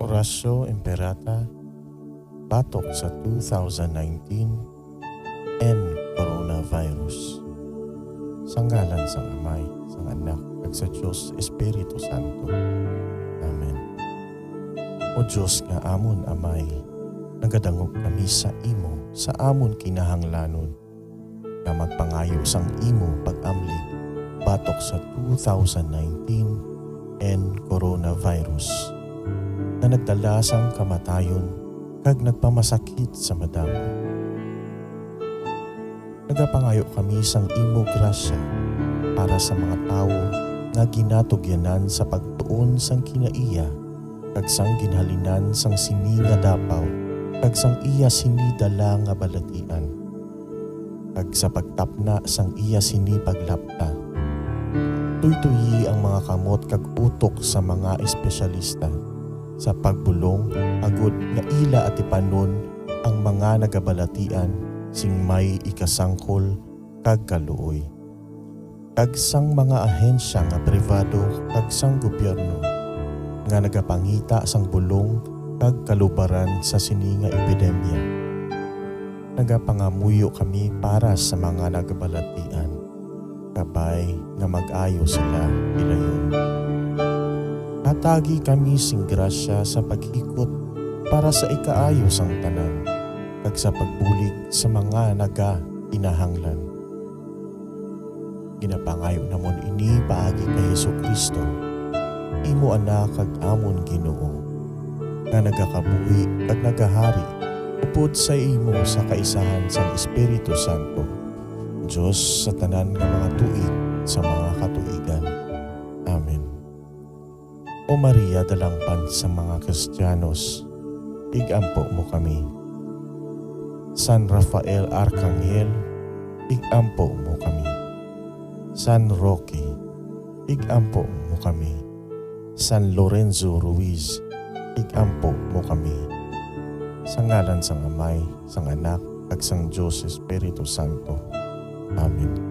Orasyo Imperata, batok sa 2019 and coronavirus. Sa ngalan sang Amay, sang Anak, ag sa Diyos Espiritu Santo. Amen. O Diyos nga amon Amay, nagadangog kami sa imo sa amon kinahanglanon, na magpangayo sang imo pag-amlig batok sa 2019 and coronavirus, na nagdala sang kamatayon kag nagpamasakit sa madamo. Nagapangayo kami sang imo grasya para sa mga tao nga ginatugyanan sa pagtuon sang kinaiya kag sang ginhalinan sang sini nga dapaw kag sang iya sini dala nga balatian kag sa pagtapna sang iya sini paglapta. Tuytoyi ang mga kamot kag utok sa mga espesyalista sa pagbulong agud nga ila at ipanon ang mga nagabalatian sing may ikasangkol kag kaluoy. Kag sang mga ahensya nga pribado kag sang gobyerno nga nagapangita sang bulong kag kalubaran sa sini nga epidemya. Nagapangamuyo kami para sa mga nagabalatian, kabay nga mag-ayo sila ilayon. Hatagi kami sing grasya sa pag-ikot para sa ikaayo sang tanan kag sa pagbulig sa mga naga-kinahanglan. Ginapangayo namon ini paagi kay Hesukristo, imo anak kag amon Ginoo, nga nagakabuhi kag nagahari upod sa imo sa kaisahan sang Espiritu Santo, Diyos sa tanan nga mga tuig sa mga katuigan. Amen. O Maria, dalangpan sa mga Kristiyanos, igampo mo kami. San Rafael Arcangel, igampo mo kami. San Roque, igampo mo kami. San Lorenzo Ruiz, igampo mo kami. Sa ngalan sang Amay, sang Anak, ag sang Diyos Espiritu Santo. Amen.